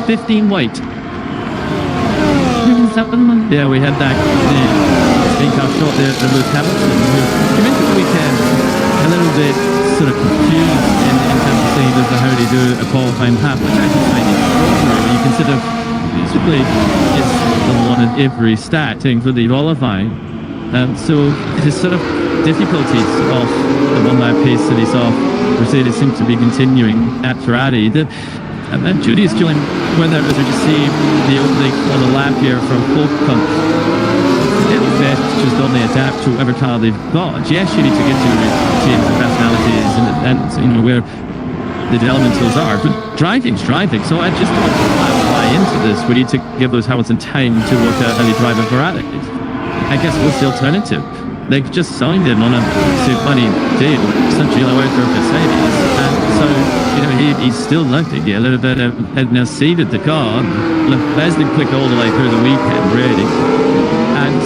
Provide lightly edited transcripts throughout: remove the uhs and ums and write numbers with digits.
15 white. Yeah, we had that. Think how short there the Lewis Hamilton. You mentioned the weekend a little bit sort of confused in terms of seeing how they do a qualifying lap, which I actually find extraordinary when you consider basically it's the one in every starting for the qualifying. So his sort of difficulties of the one lap pace that he saw Mercedes seem to be continuing at Ferrari. And Judy is doing whether as we just see the opening on the lap here from Volkan. Just only adapt to whatever car they've got. Yes, you need to get to teams and personalities and you know where the elementals are, but driving's driving. So I just don't buy into this. We need to give those Hamilton time to work out how they drive a Ferrari. I guess what's the alternative? They just signed him on a money deal, essentially away for Mercedes, and so you know he's still left it. Yeah, a little bit of now seeded the car. Leslie quick all the way through the weekend, really. And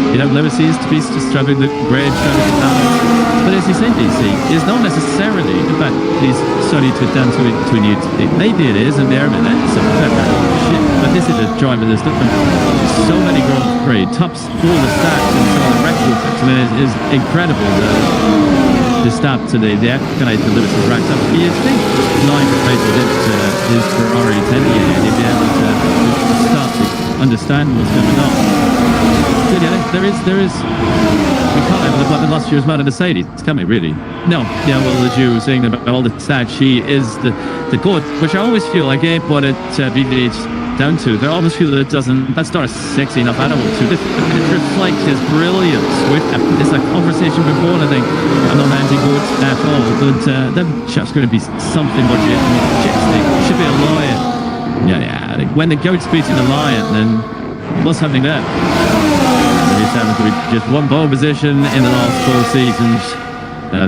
you know, Lewis seems to be struggling with great showing balance. But as you say, DC, it's not necessarily the fact he's starting to down to a new team. Maybe it is, and they're in it. So, but this is a driver that's different. So many Grand Prix, tops all the stats and so on the records. I mean, it is incredible the start today. The accolade that Lewis has racked up. He is big. Line replaced his Ferrari 10 year, and he'd be able to start to understand what's going on. Yeah, there is. We can't have the last year's man of Mercedes. It's coming, really. No, yeah. Well, as you were saying about all the stats, she is the goat, which I always feel like what it BVH down to. There always feel that that's not a sexy enough animal to. It reflects his brilliance. It's a conversation before, and I think I'm not anti-goats at all, but that chap's going to be something more majestic. Should be a lion. Yeah. When the goat's beating the lion, then what's happening there? He's having to be just one pole position in the last 4 seasons.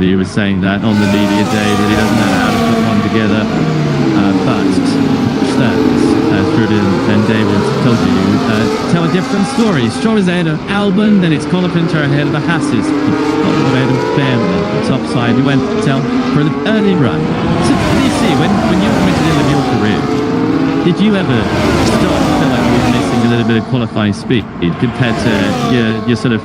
He was saying that on the media day that he doesn't know how to put one together. But stats, as Trudy and David told you, tell a different story. Stroll is ahead of Albon, then it's Colapinto ahead of the Hasses. Ahead of Bamber, top side. We went down for the early run. So, what do you see when you went to the end of your career? Did you ever start to feel like you were missing a little bit of qualifying speed compared to your sort of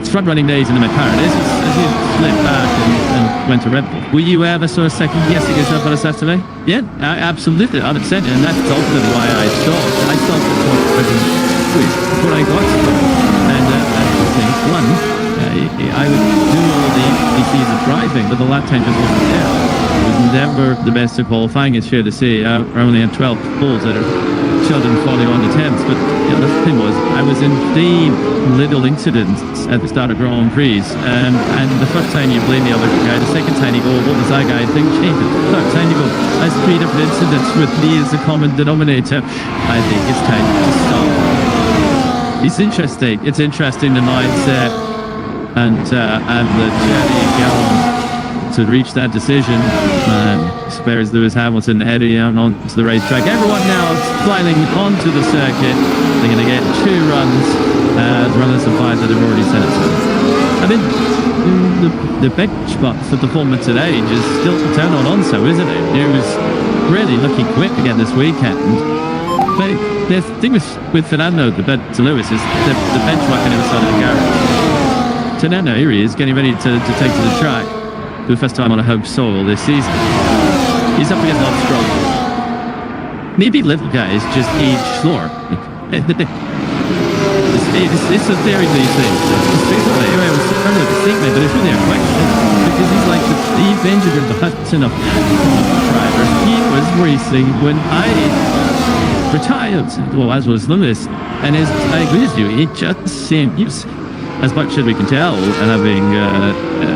front-running days in the McLaren? As you slipped back and went to Red Bull, were you ever sort of second-guessing yourself on a Saturday? Yeah, absolutely, 100%, and that's ultimately why I stopped. I stopped before I got to and things. One, I would do all the season driving, but the lap time just wasn't there. It was never the best of qualifying. It's fair to say I only had 12 poles out of 241 attempts, but the thing was I was in 3 little incidents at the start of Grand Prix, and the first time you blame the other guy, the second time you go, what was that guy thinking? The third time you go, that's 3 different incidents with me as a common denominator. I think it's time to stop. It's interesting the mindset and the journey going to reach that decision. Spares Lewis Hamilton heading out onto the racetrack. Everyone now filing onto the circuit. They're going to get 2 runs. Runners and 5 that have already set it. I mean, the benchmark for the Fórmula today just still turn on Alonso, isn't it? It was really looking quick again this weekend. But the thing with Fernando, the bet to Lewis, is the benchmark on the other side of the garage. Fernando, here he is, getting ready to take to the track. For the first time on a home soil this season. He's up against Armstrong. Maybe little guys just age slower. It's a theory these things. Anyway, I was trying to think, but it's really a question. Because he's like the Benjamin Button of drivers. He was racing when I retired. Well, as was Lewis. And I agree with you, it just seems, as much as we can tell, and having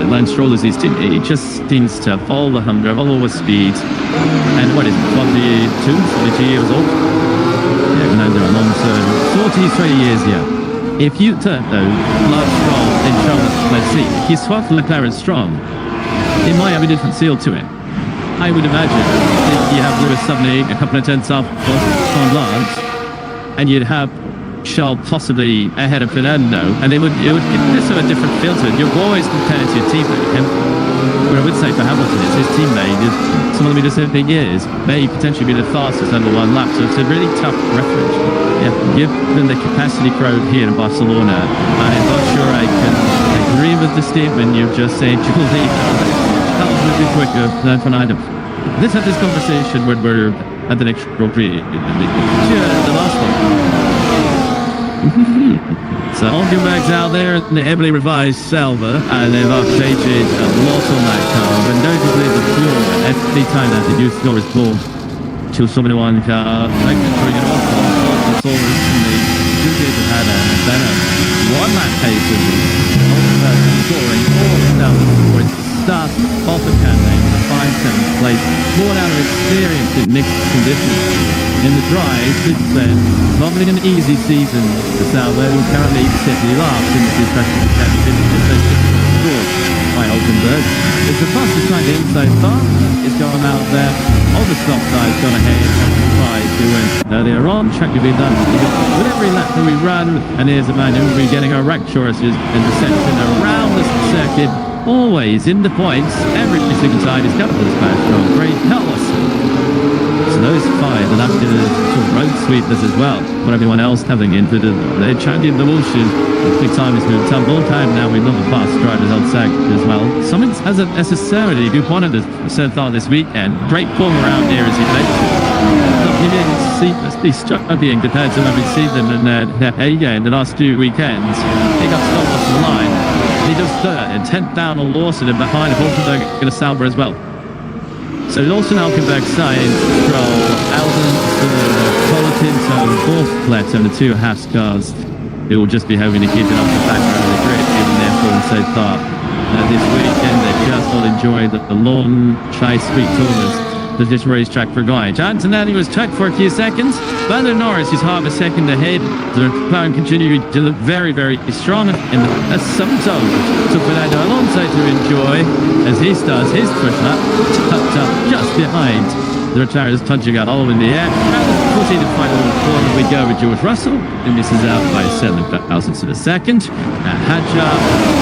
Lance Stroll as his team, he just seems to have all the hunger, all the speed. And what is it, 42 years old? Yeah, Fernando Alonso, 43 years, yeah. If you turn, though, Lance Stroll in Charlotte, let's see, he's 12th McLaren strong. It might have a different seal to it. I would imagine if you have Lewis suddenly a couple of tenths off on Lance, and you'd have Charles possibly ahead of Fernando, and it would give this a different feel to it. You're always comparing to your teammate. what I would say for Hamilton is his teammate is someone who just every years may potentially be the fastest under one lap. So it's a really tough reference. Yeah, given the capacity crowd here in Barcelona, I'm not sure I can agree with the statement you've just said, Julie. That was a bit quicker than for item. Let's have this conversation when we're at the next Grand Prix. The last one. So Hulkenberg's out there in the heavily revised Salva, and they've updated a lot on that car, but notably the fuel. Every time that the youth score is pulled to someone car, like throwing it off, it's all recently. Two days have had a better one-lap pace with Hulkenberg scoring all down the board. Start off the campaign with a 5-7th place, born out of experience in mixed conditions. In the drive, since then, not been an easy season for Sauber, who currently sitting last in the construction championship by Hulkenberg. It's the fastest time the inside far. It's gone out there. On the stop side, gone ahead and tried to win earlier on. Track to be done with every lap that we run. And here's a man who will be getting our rack choruses in the section around the circuit. Always in the points, every single time he's coming to this match from Great Carlos. So those 5 and after the road sweepers as well. What everyone else having into the champion the Wolshes. Big time is moved some all time now. We love the fast drivers on Sag as well. Something hasn't necessarily good one of the thought this weekend. Great form around here as he must be struggling compared to when we see them in the last 2 weekends. He got stopped off the line. He does third and 10th down on Lawson and behind Hulkenberg and Sauber as well. So Lawson, Hulkenberg, Sainz, Stroll, Alden, Colatinto, Borthlet and the 2 Haas cars who will just be hoping to keep it off the background of the grid given their form so far. This weekend they've just all enjoyed the long, shy, sweet tournament. The this racetrack for Guy. Antonelli was checked for a few seconds. Lando Norris is half a second ahead. The McLaren continued to look very, very strong in the 7th zone. So Fernando Alonso to enjoy as he starts his push lap, tucked up just behind the retire's punching out all in the air. And the 14th final corner we go with George Russell, who misses out by 7 thousandths of a second. Hadjar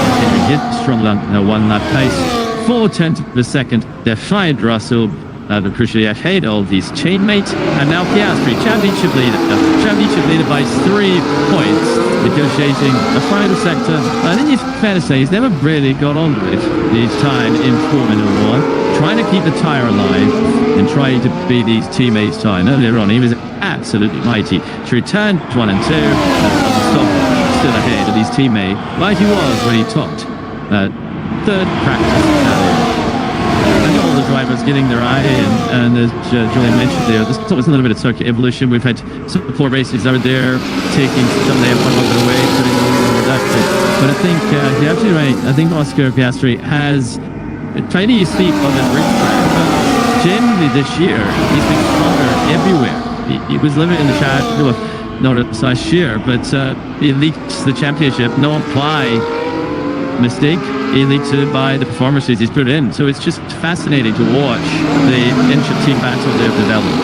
continuing his strong 1-lap pace. 4/10 of a second. Defied Russell. The crucially ahead of his teammate, and now Piastri, championship leader by 3 points, negotiating a final sector. I think it's fair to say he's never really got on with his time in Formula 1, trying to keep the tyre alive and trying to beat these teammates' time. Earlier on, he was absolutely mighty to return 1 and 2, stop still ahead of his teammate, like he was when he topped 3rd practice. All the drivers getting their eye in, and as Julian mentioned there, there's always a little bit of circuit evolution. We've had some 4 races over there, taking some of the F1 over the way, putting on reduction. But I think you're absolutely right. I think Oscar Piastri has tried to use speed on the racetrack, but generally this year, he's been stronger everywhere. He was limited in the shadow of not last year, but he leaked the championship, no apply mistake. He leads it by the performances he's put in. So it's just fascinating to watch the intra-team battle they've developed.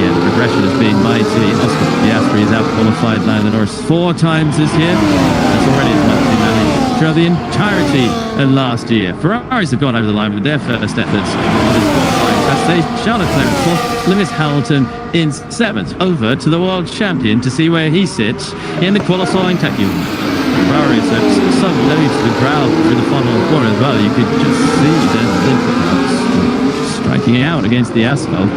Yeah, the progression has been mighty. Oscar Piastri has out-qualified Lando Norris 4 times this year. That's already as much as he managed throughout the entirety of last year. Ferraris have gone over the line with their first efforts on this qualifying test stage. Charles Leclerc 4th, Lewis Hamilton in 7th, over to the world champion to see where he sits in the qualifying tactic. Ferraris are so low to the crowd through the final quarter as well. You could just see them striking out against the asphalt.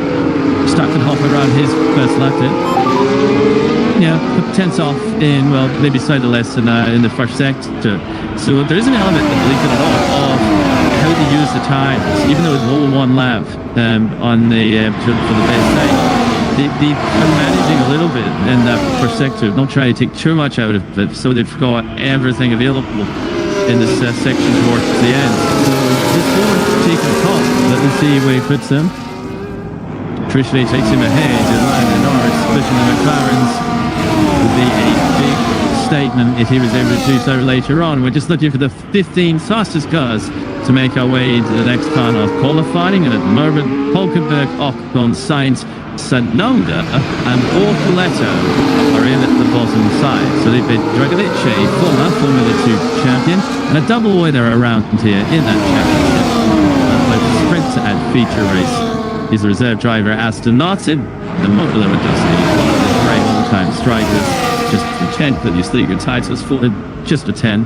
Stackenhoff around his first lap there. Yeah, 10ths off in, well, maybe slightly less than in the first sector. So there is an element, I believe it or not, of how to use the tires, even though it's all 1 lap on the for the best day. They are managing a little bit in that first sector, not trying to take too much out of it, so they've got everything available in this section towards the end. So this Ford taking the top, let's see where he puts him. Trishly takes him ahead, and Lando Norris pushing the McLarens would be a big statement if he was able to do so later on. We're just looking for the 15 fastest cars to make our way into the next part of qualifying, and at the moment, Hulkenberg, Ocon, Sainz, Tsunoda and Bortoletto are in at the bottom side. So they've been Dragovic, former Formula 2 champion, and a double winner around here in that championship. feature race. He's a reserve driver at Aston Martin, the Montmeló Dusty, one of the great all-time strikers. Just the 10th that you sleep your titles for, just a 10.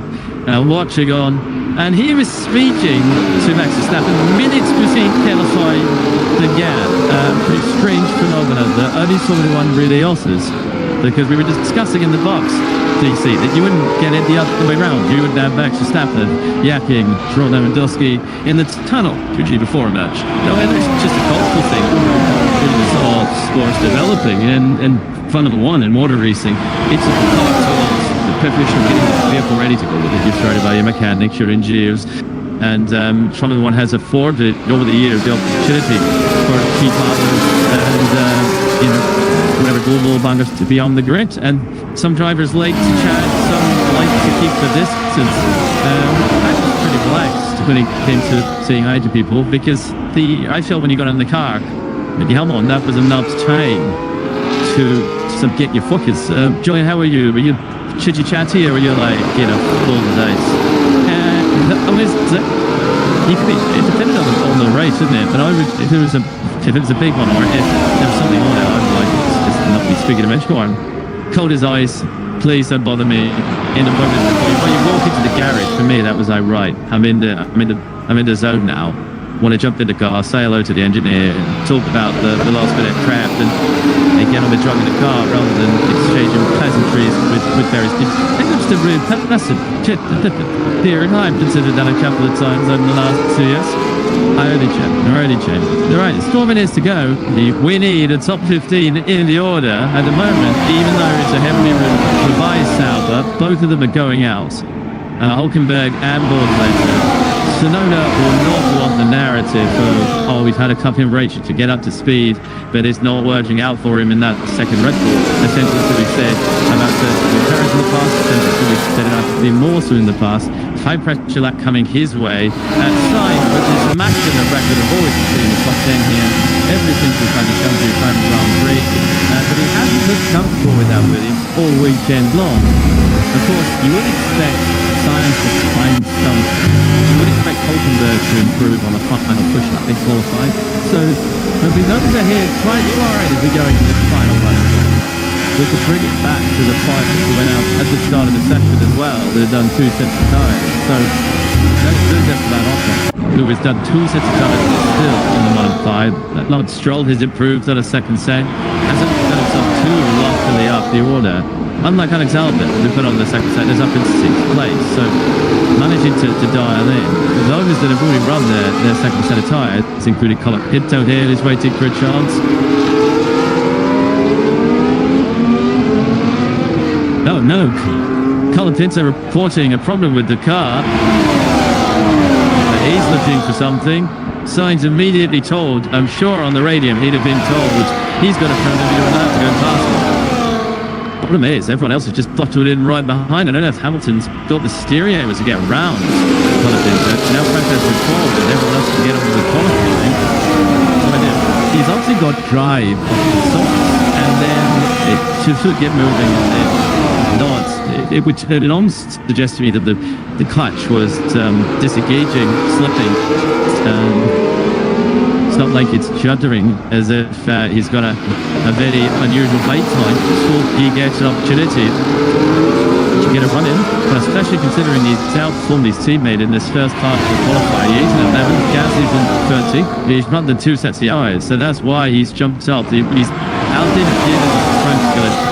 Watching on, and he was speaking to Max Verstappen minutes before he qualified began. Pretty strange phenomena that only Formula One really offers, because we were discussing in the box, DC, that you wouldn't get it the other way around. You would have Max Verstappen yakking Lewandowski in the tunnel before a match. No, it's just a cultural thing. It was all sports developing, and Formula One and motor racing, it's a part of the preparation of getting the vehicle ready to go with it. You're started by your mechanics, your engineers, and Formula One has afforded over the years the opportunity for key partners and whatever global bangers to be on the grid. And some drivers like to chat, some like to keep the distance. I was pretty relaxed when it came to saying hi to people, because I felt when you got in the car with your helmet on, that was enough time to get your focus. Julian, how are you? Were you chitty-chatty, or were you like, full of the dice? It depended on the race, didn't it? But if it was a big one, or if there was something on it, I would like just not be speaking to Mitch. Go on. Cold as ice. Please don't bother me. In the moment before you walk into the garage, for me that was like, right, I'm in the zone now. Want to jump in the car, say hello to the engineer, and talk about the last minute craft, and get on the drug in the car rather than exchanging pleasantries with various people. That's the real passive theory. I've considered that a couple of times over the last 2 years. I only check. All right, storming is to go. We need a top 15 in the order at the moment, even though it's a heavily revised Sauber. Both of them are going out. Hulkenberg and Born. Sonoda will not want the narrative of, we've had a couple of races to get up to speed, but it's not working out for him in that second Red Bull. Essentially, to be said about the Paris in the past, essentially to be said about to be more so in the past. High pressure lap coming his way. Sainz, with his maximum record of always being in the top 10 here, ever since we've had to come to Grand Prix. But he hasn't looked comfortable with that with him all weekend long. Of course, you would expect Sainz to find some. You would expect Hulkenberg to improve on a final push up in qualifying. So, we know they're here quite right as we go into the final run. We could bring it back to the five that went out at the start of the session as well. They've done 2 sets of tires. So, that's just about offer. Who has done 2 sets of tires still in the Model 5. Lawrence Stroll has improved on a second set. Hasn't done himself too loftily up the order. Unlike Alex Albert, who put on the second set, is up in 6th place. So, managing to dial in. Those that have already run their second set of tires, including Colin Pinto here, is waiting for a chance. No. Colin Pinto reporting a problem with the car. He's looking for something. Sainz immediately told, I'm sure on the radio he'd have been told, he's got a problem, you're allowed to go past him. The problem is, everyone else has just bottled in right behind. I don't know if Hamilton's thought the steering was to get round Colin Pinto. Now pressing forward and everyone else can get on with the qualifying. He's obviously got drive of the sorts, and then it should get moving. It almost suggests to me that the clutch was disengaging, slipping. It's not like it's juddering as if he's got a very unusual wait time before he gets an opportunity to get a run in. But especially considering he's outperformed his teammate in this first part of the qualifier. He's in 11th, Gasly's in 30. He's run the 2 sets of tires, so that's why he's jumped up. He's out in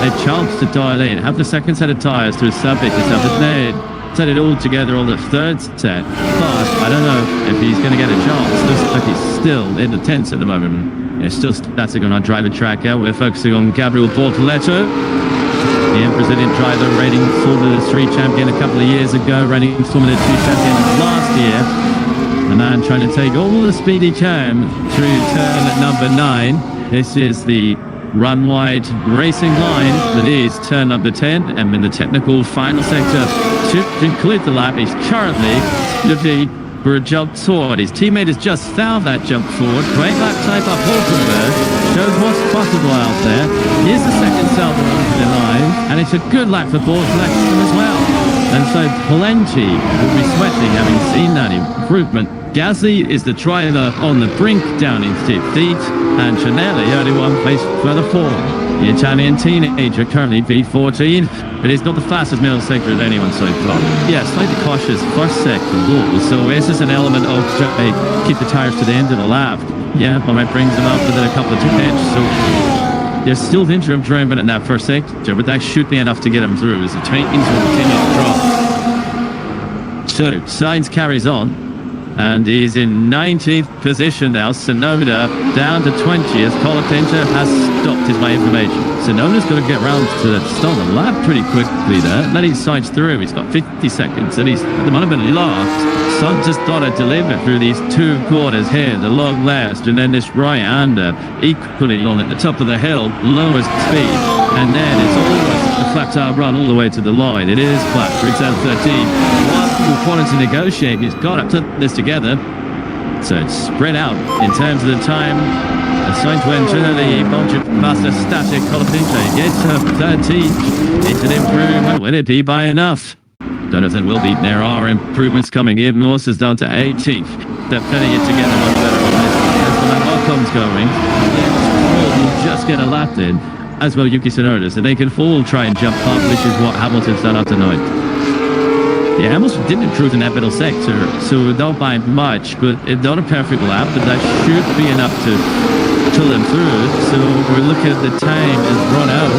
a chance to dial in, have the second set of tires to establish himself, and then set it all together on the 3rd set. But I don't know if he's going to get a chance. Looks like he's still in the 10th at the moment. It's still static on our driver tracker. We're focusing on Gabriel Bortoleto, the Brazilian driver, reigning Formula 3 champion a couple of years ago, reigning Formula 2 champion last year. The man trying to take all the speed he can through turn at number 9. This is the run wide racing line that is turn number 10, and in the technical final sector to conclude the lap, he's currently looking for a jump forward. His teammate has just found that jump forward. Great lap time up Hulkenberg, shows what's possible out there. Here's the second Sauber onto the line, and it's a good lap for Bortoleto as well. And so plenty will be sweating having seen that improvement Gasly is the driver on the brink down in 15th, and Cinelli only one place further forward. The Italian teenager currently P14, but he's not the fastest middle sector of anyone so far. Yeah, slightly cautious first sector goal, so this is an element of keep the tires to the end of the lap. Yeah, but it brings them up within a couple of tenths, so there's still danger of driving in that first sector, but that should be enough to get him through as the trains will continue to drop. So Sainz carries on, and he's in 19th position now. Tsunoda down to 20 as Colapinto has stopped, is my information. Tsunoda's going to get round to start the lap pretty quickly there. Then he Sainz through. He's got 50 seconds, and he's at the moment last. Sainz just thought I'd deliver through these two quarters here, the long last, and then this right-hander equally on at the top of the hill, lowest speed, and then it's almost a flat tire run all the way to the line. It is flat for exam 13. We're wanting to negotiate. He's got to put this together, so it's spread out in terms of the time. Sainz went to the bunch of faster static Colapinto gets to 13. It's an improvement. Will it be by enough? Don't know if it will be. There are improvements coming in. Morse is down to 18th. They're putting it together much better on this. As the Occon's going, will just get a lap in, as well Yuki Tsunoda, so they can all try and jump up, which is what Hamilton's done up tonight. Yeah, Hamilton didn't improve in that middle sector, so don't mind much, but it's not a perfect lap, but that should be enough to pull them through. So we're looking at the time is run out.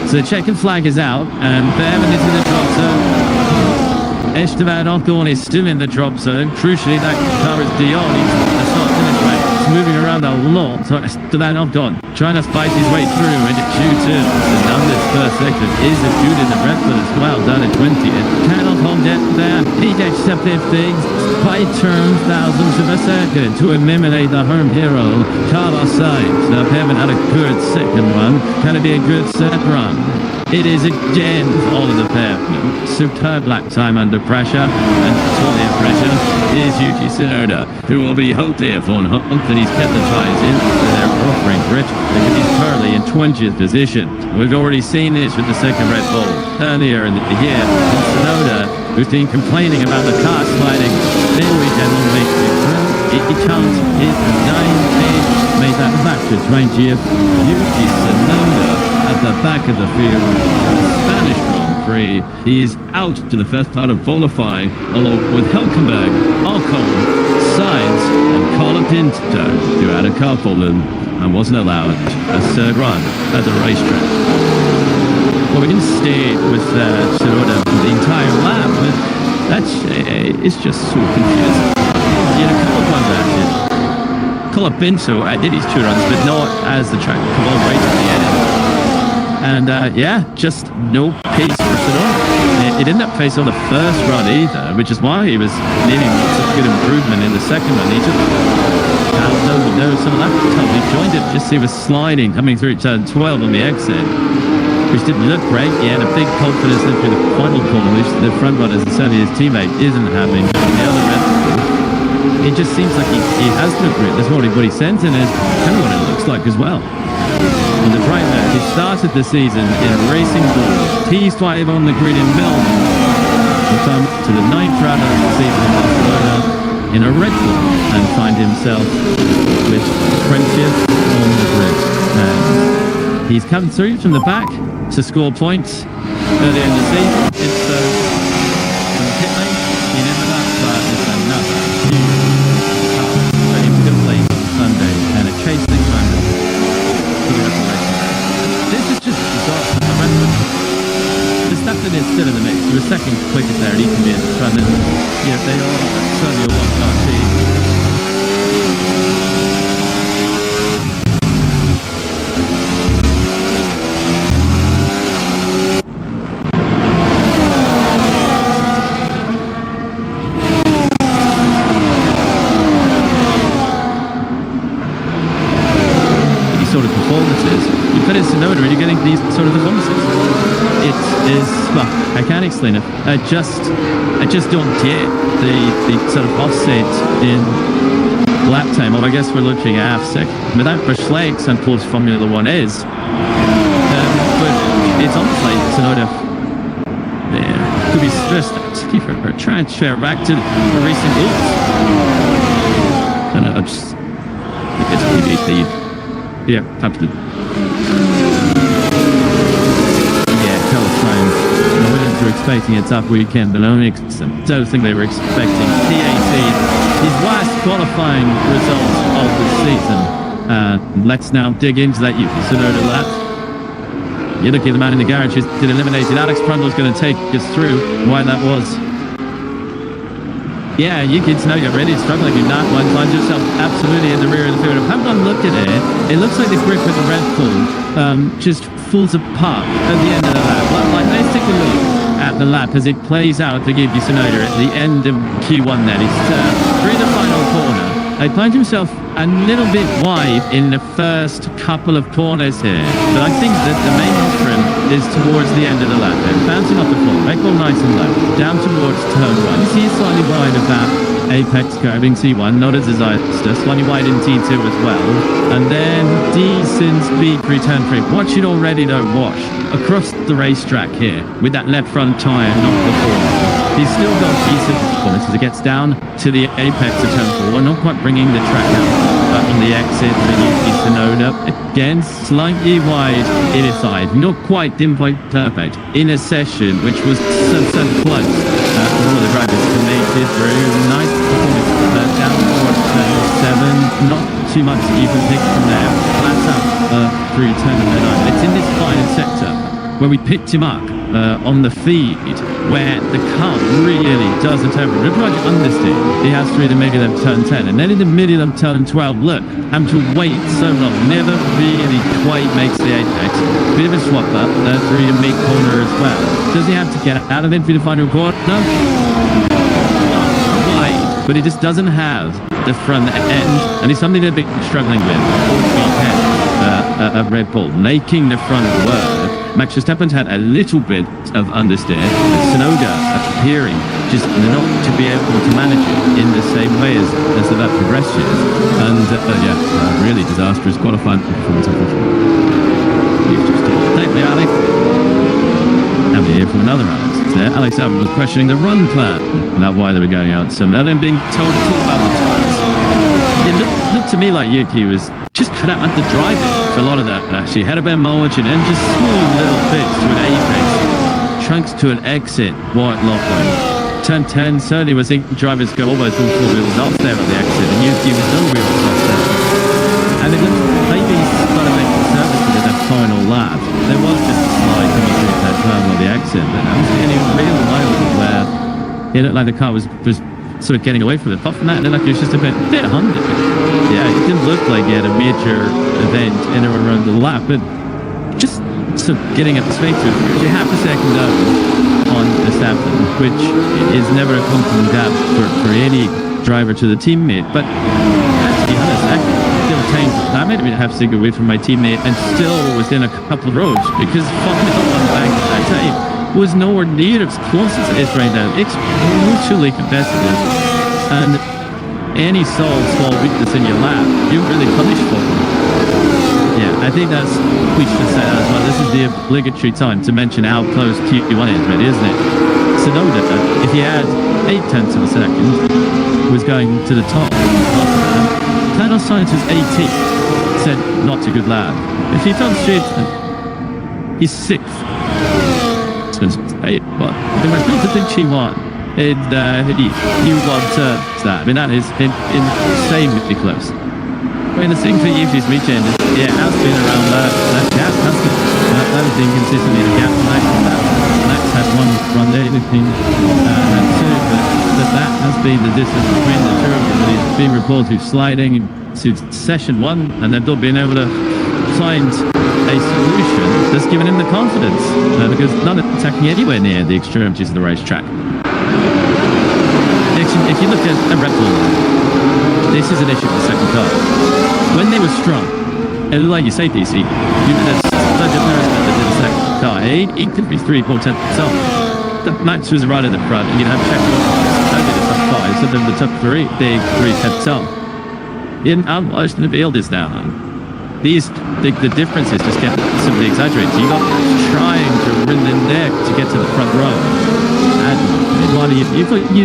So the checkered flag is out, and Bevan is in the drop zone. Esteban Ocon is still in the drop zone. Crucially, that car is Dion. He's not finished, right? He's moving around a lot. So Esteban Ocon trying to fight his way through into Q2. The numbers first sector is a dude in the red one as well, down at 20th. Cannot hold it there. He gets to 15th by turns thousands of a second to eliminate the home hero, Carlos Sainz. Now, Bevan had a good second run. Can it be a good third run? It is again all of the pair. Superb lap time under pressure, and totally pressure is Yuki Tsunoda, who will be hoped here for an hook, and he's kept the tyres in. They're offering grit because he's currently in 20th position. We've already seen this with the second Red Bull earlier in the year. Tsunoda, who's been complaining about the car sliding, this weekend will make it. He can't hit 19, made that back to 20th. Yuki Tsunoda at the back of the field, Spanish Grand Prix. He is out to the first part of qualifying, along with Hülkenberg, Ocon, Sainz, and Colapinto, who had a car problem and wasn't allowed a third run at the racetrack. Well, we didn't stay with Tsunoda the entire lap, but it's just so confusing. He had a couple of runs at it. Colapinto did his two runs, but not as the track come on right to the end. And just no pace for Tsunoda. He didn't have pace on the first run either, which is why he was needing such good improvement in the second run. He just some of that time he joined it, just he was sliding coming through turn 12 on the exit, which didn't look great. He had a big confidence through the final corner, which the front runners and certainly his teammate isn't having. The other end, it just seems like he has no grip. That's what he sent in, and kind of what it looks like as well. And the driver who started the season in a racing ball, T5 on the grid in Melbourne, will come to the 9th round of the season in Barcelona in a Red Bull and find himself with 20th on the grid. And he's come through from the back to score points earlier in the season. It's from the pit lane, he never that, but it's another huge for him to play Sunday and a chasing Sunday. This is just bizarre. Verstappen is still in the mix. He was second quickest there, and he can be in the front. And they all certainly all one-car team. These sort of performances. You put in Tsunoda and you're getting these sort of performances. It is, well, I can't explain it. I just don't get the sort of offset in lap time. Well, I guess we're looking at half second. Without Beschleunigungslegs and post Formula 1 is. But it's almost like Tsunoda could be stressed for a transfer back to racing boots. just it's the yeah, absolutely. Yeah, Carlos Sainz. The winners were expecting a tough weekend, but only don't think they were expecting PAT, his worst qualifying result of the season. Let's now dig into that Yuki Tsunoda lap. You're looking at the man in the garage who's been eliminated. Alex Prundle's going to take us through why that was. Yeah, Yuki Tsunoda really struggling in that one. Finds yourself absolutely in the rear of the field. Have one look at it. It looks like the grip with the Red Bull just falls apart at the end of the lap. Like, let's take a look at the lap as it plays out for Yuki Tsunoda at the end of Q1 then. He's through the final corner. He finds himself a little bit wide in the first couple of corners here. But I think that the main loss for him is towards the end of the lap. Then bouncing off the floor, Red Bull nice and low, down towards turn 1. You see he's slightly wide of that apex curve in T1, not a disaster, slightly wide in T2 as well. And then decent speed through turn 3. Watch it already though, watch. Across the racetrack here, with that left front tyre not before. He's still got decent performance as it gets down to the apex of turn 4, not quite bringing the track out on the exit for Yuki Tsunoda. Again, slightly wide in his side, not quite pinpoint perfect in a session which was so close for all the drivers to make it through. Nice performance down towards turn 7, not too much you can pick from there. Flat out through turn number 9. It's in this final sector where we picked him up on the feed, where the car really doesn't over. Look at understeer he has through the middle of turn 10, and then in the middle of turn 12, look, having to wait so long, never really quite makes the apex. Bit of a swap up through the mid corner as well. Does he have to get out of it for the final corner? No. Wide, but he just doesn't have the front end, and it's something they've been struggling with all weekend at Red Bull, making the front work. Max Verstappen's had a little bit of understeer, but Tsunoda appearing just not to be able to manage it in the same way as the lap progresses. And really disastrous qualifying performance, unfortunately. You've just thank me, Alex. And we're here from another Alex there. Alex Albert was questioning the run plan about why they were going out. So now they're being told to talk about the tires. It looked to me like Yuki was just cut out at the driving for a lot of that. Actually had a bit of margin and just small little bits to an apex, chunks to an exit, white lock. Turn 10 certainly was seeing drivers go almost all 4 wheels off there at the exit, and Yuki was no wheels off there. And it looked maybe he's got to make a service in that final lap. There was just a slide coming through that turn on the exit, but I don't see any real moment where it looked like the car was sort of getting away from it. Apart from that, it looked like it was just a bit under. Yeah, it didn't look like he had a major event in or around the lap, but just sort of getting up to speed to it. You have a second on Verstappen, which is never a compliment gap for any driver to the teammate. But to be honest, I still changed. I made a half second away from my teammate and still within a couple of rows, because Fórmula on the back at that time was nowhere near as close as it is right now. It's brutally competitive, and any small weakness in your lap, you really punish for them. Yeah, I think we should say that as well. This is the obligatory time to mention how close Q1 is, really, isn't it? Tsunoda, if he had 0.8 of a second, was going to the top. Carlos Sainz was 18th. Said, not a good lap. If he fell straight, he's 6th. But there was not a big Q1. You want that. I mean, that is insanely close. I mean, the thing for you this weekend is, yeah, it has been around that gap, hasn't it? That has been consistently the gap from that. Max had one run there, and two, but that has been the distance between the two of them. And he's been reported sliding to session 1, and they've not been able to find a solution that's given him the confidence, because none are attacking anywhere near the extremities of the racetrack. If you look at Red Bull, this is an issue for the second car. When they were strong, and like you say, DC, you had such a embarrassment that in the second car. He could be 3-4 tenths off. The Max was right at the front, and you'd have check only the top 5, so then the top 3, big 3 tenths off. Unwashed and the field is down. The differences just get simply exaggerated. You've got trying to run in there to get to the front row.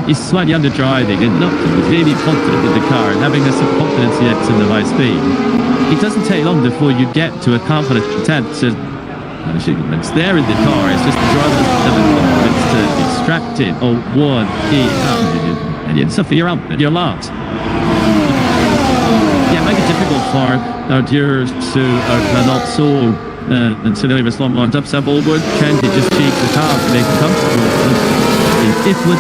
He's slightly under driving and not really confident in the car and having some confidence yet in the high speed. It doesn't take long before you get to a confident attempt to. It's there in the car. It's just the driver's confidence to extract it. Oh, one, and so you're out. You're lost. Yeah, make it difficult for our dealers who are not so. Until they were slump lined up, so Allwood can just cheat the car to make it comfortable. If with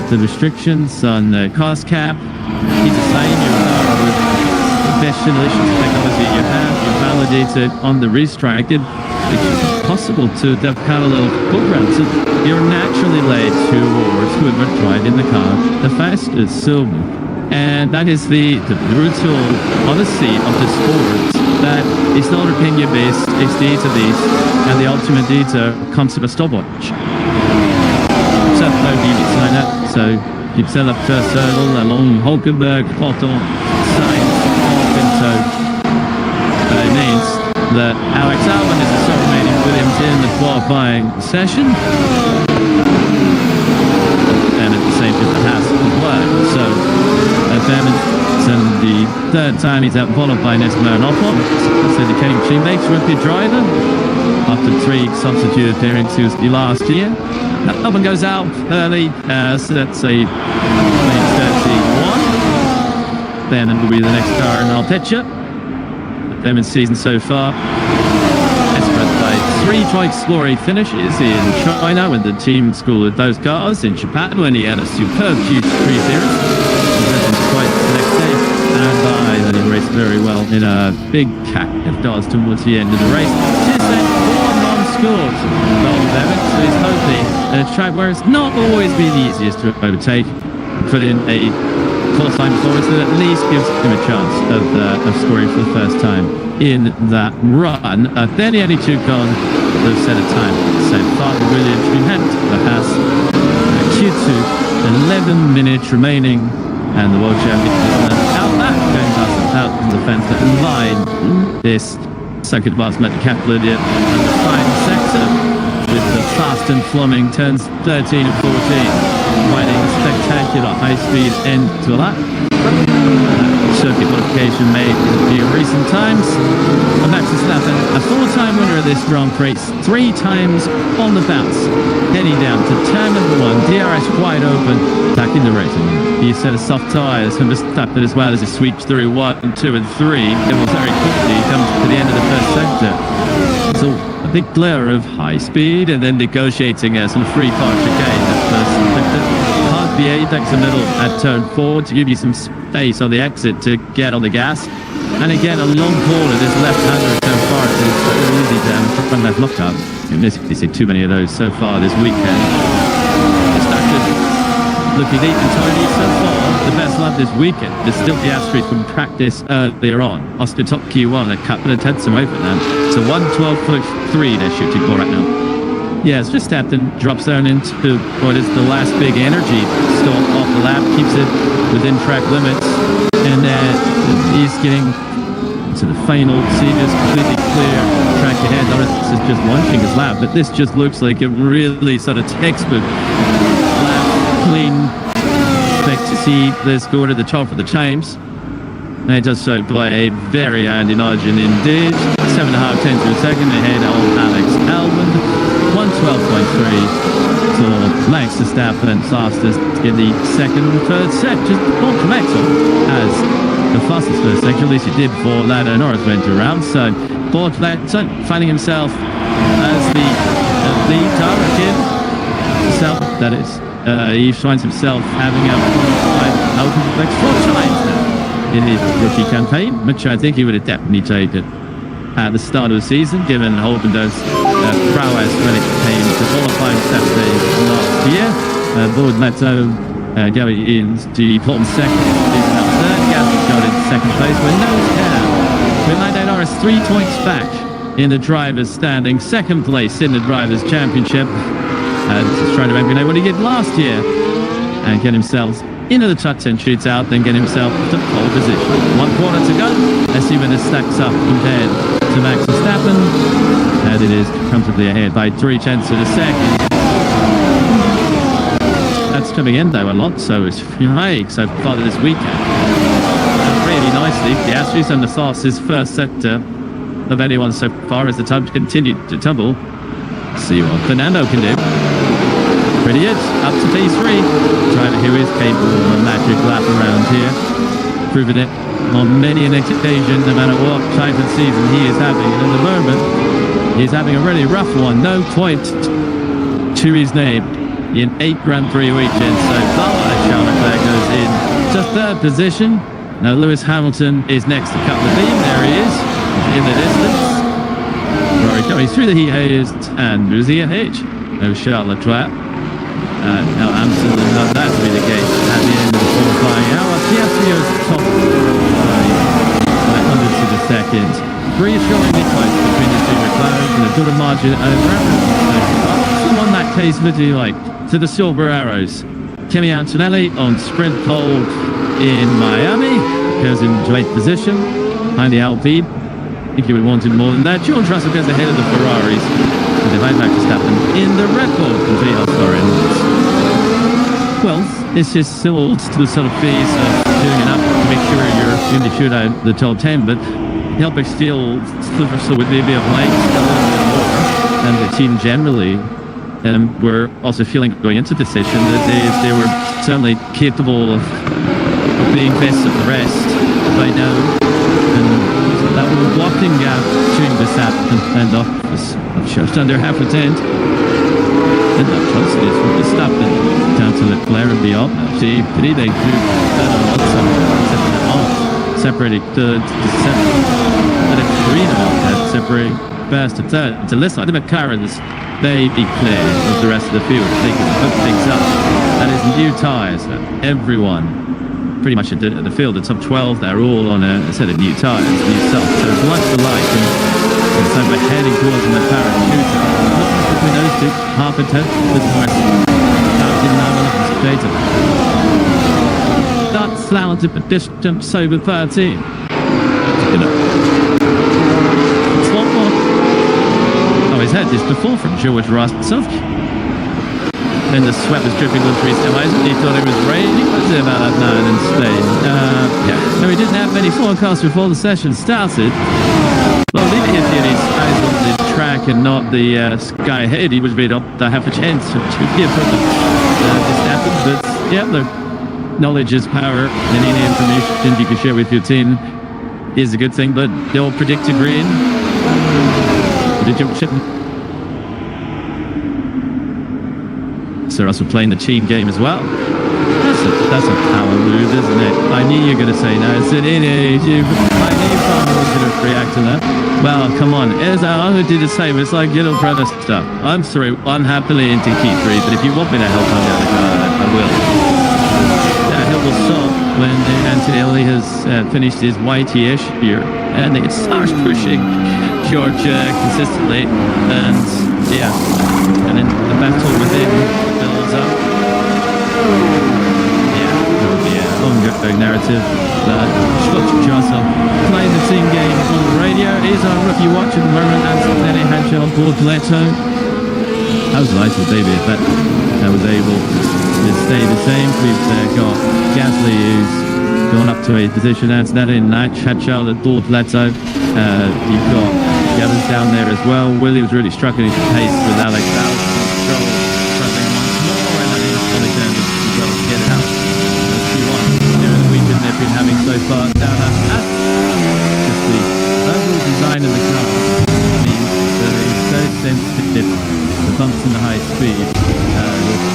the restrictions on the cost cap, you design your car with the best simulation technology you have, you validate it on the racetrack, it's possible to have kind of little programs. So you're naturally led towards whoever driving the car the fastest. So, and that is the brutal honesty of the sport. That it's not opinion based, it's database, and the ultimate data comes to a stopwatch. So no units like that. So you've set up first hurdle along Hulkenberg, Cotton, Sainz, Pinto. It means that Alex Albon is remaining Williams in the qualifying session. And at the same time, the Haas work. So and the third time he's outfollowed by Nesmo and Ocon. So the Kenny teammates rookie driver after 3 substitute appearances last year. Albon goes out early, so that's a 31. Then it will be the next car in our picture. Them in season so far. By 3 twice glory finishes in China when the team schooled those cars, in Japan when he had a superb Q3 appearance. Quite the next day, and then he raced very well in a big cat of cars towards the end of the race. Tis then 4 non-scores. So he's hoping at a track where it's not always been the easiest to overtake, put in a qualifying performance that at least gives him a chance of scoring for the first time in that run. Then the only 2 cars that have set a time so far. Williams behind the Haas. Q2, 11 minutes remaining. And the world champion out that going past out the fence line. This second pass met the capital idiot and the final sector with the fast and flowing turns 13 and 14, providing a spectacular high-speed end to that. Circuit modification made in recent times. And Max Verstappen, a 4-time winner of this Grand Prix, 3 times on the bounce, heading down to turn number 1, DRS wide open, back in the racing. He set a soft tyres from Verstappen as well as he sweeps through 1, 2 and 3. It will very quickly come to the end of the first sector. So a big glare of high speed and then negotiating some free parts again. That first sector. The apex in the middle at turn 4 to give you some space on the exit to get on the gas. And again, a long corner, this left-hander at turn 5 is very easy down front left lockup. You've basically seen too many of those so far this weekend. Looking neat and tidy so far. The best lap this weekend is still the asterisk from practice earlier on. Austin top Q1, a couple of tenths away from that. So 1:12.3 they're shooting for right now. Yes, Verstappen drops down into what is the last big energy stop off the lap, keeps it within track limits, and he's getting to the final. See this completely clear track ahead. This is just launching his lap, but this just looks like a really sort of textbook lap, clean. Expect to see this go to the top of the times. And it does so by a very handy margin indeed. 7.5 tenths of a second ahead of Alex Albon. 1:12.3 for Max Verstappen, fastest in the second and third set. Just not Maxwell as the fastest first section, at least he did before Lando Norris went around. So Paul finding himself as the lead driver again. Himself, that is. He finds himself having out 4 times now in his rookie campaign, which I think he would have definitely taken at the start of the season, given Hulkenberg's prowess when it came to qualifying Saturday last year. Board Leto going into bottom second, is now third. Gasly got in second place with no care. With Lando Norris 3 points back in the drivers' standing, second place in the drivers' championship. Just trying to remember what he did last year and get himself into the top 10 shootout, then get himself to pole position. 1 quarter to go. Let's see when this stacks up compared to Max Verstappen. And it is comfortably ahead by 3 tenths of a second. coming in though. Alonso is flying so far this weekend. Really nicely. The Astros on the fastest first sector of anyone so far as the time continued to tumble. See what Fernando can do. Brilliant. Up to P3. Driver who is capable of a magic lap around here. Proven it on many an occasion, no matter what type of season he is having. And at the moment, he's having a really rough one. No point to his name in 8 Grand Prix weekends so far. Charles Leclerc goes in to 3rd position. Now Lewis Hamilton is next to cut the beam. There he is in the distance. Rory going through the heat haze and Ruzi ahead. No Charles Leclerc. Now Hamilton will not that to be the case at the end of the qualifying hour. Piastri is top by hundredths of a second. Reassuringly close between the two McLarens and a good margin over Hamilton. On that case, literally like to the silver arrows. Kimi Antonelli on sprint pole in Miami goes into 8th position behind the Alpine. I think he would want more than that. George Russell goes ahead of the Ferraris and behind Max Verstappen in the Red Bull Well, it's just still to the sort of phase of doing enough to make sure you're in the shootout, the top 10, but helping still would be a bit of late, a little bit more, and the team generally were also feeling going into the session that they were certainly capable of being best of the rest by now, and so that was blocking gap between Verstappen and off just under half a tent. And how close it is from Verstappen down to Leclerc and beyond. See, they do that on one separating third to seventh, and it's 3 now that separating first to third. To listen, the McLarens, they be clear of the rest of the field. They can hook things up. That is new tyres. Everyone pretty much at the field, the top 12, they're all on a set of new tyres, new stuff. So it's much alike. And so we're heading towards the McLaren shooter. Between those two, half a tenth with Norris. That didn't have enough data. That's loud to distance over 13. It's one more. Oh, he's had this before from George Russell. Then the sweat was dripping on 3 semis. He thought it was raining. What was it about that night in Spain? Yeah. No, he didn't have many forecasts before the session started. Well, even if he had his eyes on the track and not the sky ahead, he would be up to have a chance to give this happen. But yeah, the knowledge is power, and any information you can share with your team is a good thing. But they'll predict a green. So Russell playing the team game as well. That's a power move, isn't it? I knew you were going to say no. I said it is. I knew Farmer was going to react to that. Well, come on. I'm going to do the same. It's like little brother stuff. I'm through unhappily into Q3, but if you want me to help on the other guy, I will. Hill will stop when Antonelli has finished his whitey-ish here, and it starts pushing George consistently, and yeah, and then the battle within builds up. Ongoing narrative that George Russell playing the team game on the radio. Is our rookie watch at the moment, and Antonelli had on board Leto. I was nice with David if that was able to stay the same. We've got Gasly who's gone up to a position. Antonelli and Natch had Charlotte board Leto. You've got the others down there as well. Williams really struck at his pace with Alex out. Struggling once more, and I think it's going to get it out. They've been having so far down at just the overall design of the car means that it's so sensitive. The bumps in the high speed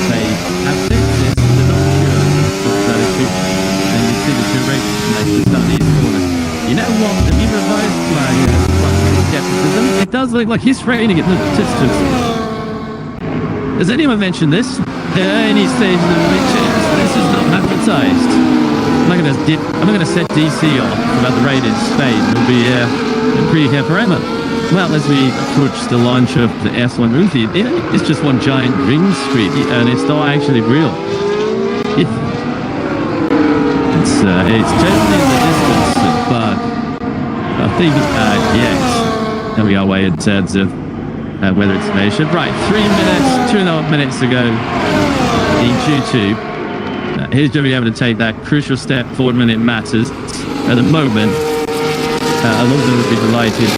they have fixed they're not pure, that is true. And you see the duration connected to these corners. You know what, the new revised flag skepticism, it does look like he's raining at the distance. Has anyone mentioned this? At any stage of the pictures, this is not advertised. I'm not going to set DC off about the raid in Spain. It'll be pretty here forever. Well, as we approach the launch of the F1 movie, it's just one giant ring street, and it's not actually real. It's totally in the distance, but I think yes. There we are, way in terms of whether it's measured. Right, 2.5 minutes ago in Q2. he's going to be able to take that crucial step forward when it matters. At the moment, Alonso would be delighted